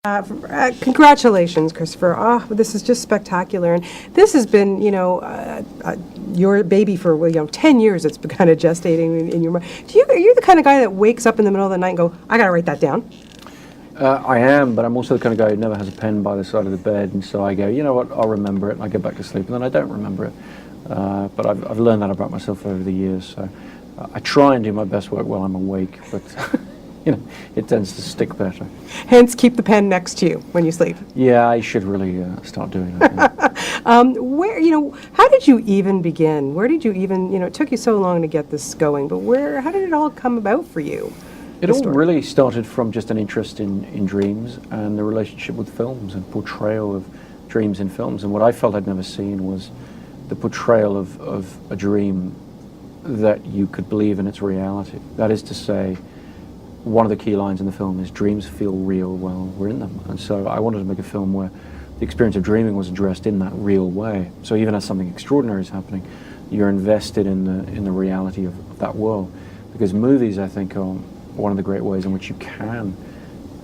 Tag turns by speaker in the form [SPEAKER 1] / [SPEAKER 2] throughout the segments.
[SPEAKER 1] Congratulations, Christopher. Oh, this is just spectacular. And this has been, your baby for, 10 years. It's been kind of gestating in your mind. Are you the kind of guy that wakes up in the middle of the night and go, I got to write that down?
[SPEAKER 2] I am, but I'm also the kind of guy who never has a pen by the side of the bed, and so I go, you know what, I'll remember it, and I get back to sleep, and then I don't remember it. But I've learned that about myself over the years, so I try and do my best work while I'm awake, but it tends to stick better.
[SPEAKER 1] Hence, keep the pen next to you when you sleep.
[SPEAKER 2] Yeah, I should really start doing that.
[SPEAKER 1] Yeah. How did you even begin? Where did you even, it took you so long to get this going, but how did it all come about for you?
[SPEAKER 2] It all really started from just an interest in dreams and the relationship with films and portrayal of dreams in films. And what I felt I'd never seen was the portrayal of a dream that you could believe in its reality. That is to say, one of the key lines in the film is dreams feel real while we're in them. And so I wanted to make a film where the experience of dreaming was addressed in that real way. So even as something extraordinary is happening, you're invested in the reality of that world. Because movies, I think, are one of the great ways in which you can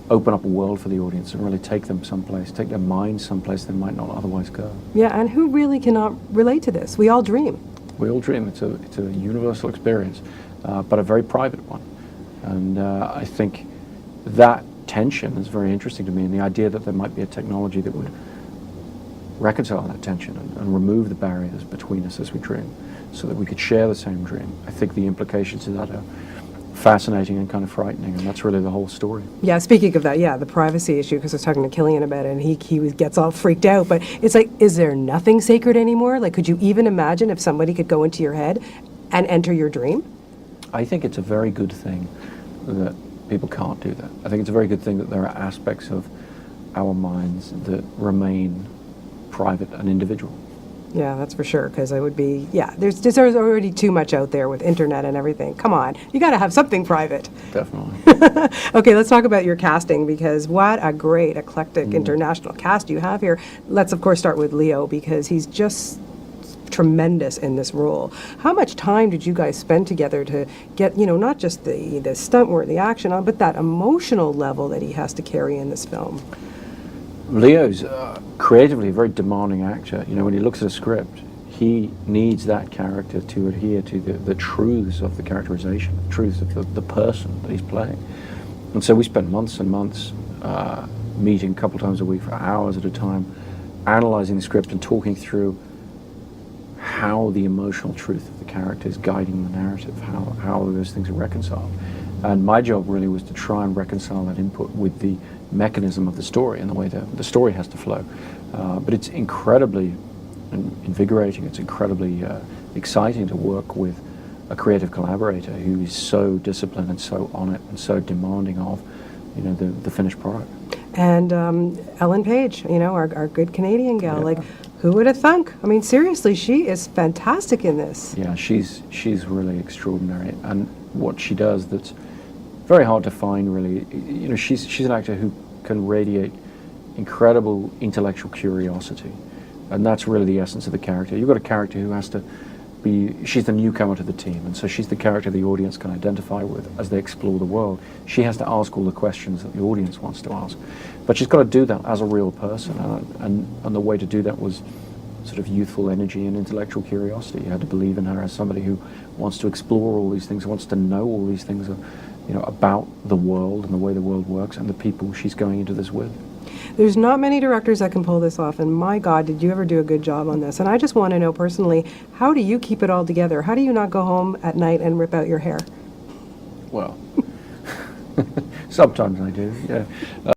[SPEAKER 2] open up a world for the audience and really take them someplace, take their minds someplace they might not otherwise go.
[SPEAKER 1] Yeah, and who really cannot relate to this? We all dream.
[SPEAKER 2] We all dream. It's a universal experience, but a very private one. And I think that tension is very interesting to me, and the idea that there might be a technology that would reconcile that tension and remove the barriers between us as we dream so that we could share the same dream. I think the implications of that are fascinating and kind of frightening, and that's really the whole story. Yeah,
[SPEAKER 1] speaking of that, the privacy issue, because I was talking to Killian about it, and he gets all freaked out, but it's like, is there nothing sacred anymore? Like, could you even imagine if somebody could go into your head and enter your dream?
[SPEAKER 2] I think it's a very good thing that people can't do that. I think it's a very good thing that there are aspects of our minds that remain private and individual.
[SPEAKER 1] Yeah, that's for sure, because it would be, there's already too much out there with internet and everything. Come on, you got to have something private.
[SPEAKER 2] Definitely.
[SPEAKER 1] Okay, let's talk about your casting, because what a great, eclectic, international cast you have here. Let's, of course, start with Leo, because he's just tremendous in this role. How much time did you guys spend together to get, not just the stunt work, the action, but that emotional level that he has to carry in this film?
[SPEAKER 2] Leo's creatively a very demanding actor. When he looks at a script, he needs that character to adhere to the truths of the characterization, the truths of the person that he's playing. And so we spent months and months meeting a couple times a week for hours at a time, analyzing the script and talking through how the emotional truth of the character is guiding the narrative, how those things are reconciled. And my job really was to try and reconcile that input with the mechanism of the story and the way the story has to flow. But it's incredibly invigorating, it's incredibly exciting to work with a creative collaborator who is so disciplined and so on it and so demanding of the finished product. And
[SPEAKER 1] Ellen Page, our good Canadian gal,
[SPEAKER 2] Yeah.
[SPEAKER 1] Who would have thunk? I mean, seriously, she is fantastic in this.
[SPEAKER 2] Yeah, she's really extraordinary, and what she does that's very hard to find, really. She's an actor who can radiate incredible intellectual curiosity, and that's really the essence of the character. You've got a character who has to be, she's the newcomer to the team, and so she's the character the audience can identify with as they explore the world. She has to ask all the questions that the audience wants to ask, but she's got to do that as a real person, and the way to do that was sort of youthful energy and intellectual curiosity. You had to believe in her as somebody who wants to explore all these things, wants to know all these things, about the world and the way the world works and the people she's going into this with.
[SPEAKER 1] There's not many directors that can pull this off, and my God, did you ever do a good job on this? And I just want to know personally, how do you keep it all together? How do you not go home at night and rip out your hair?
[SPEAKER 2] Well, sometimes I do, yeah.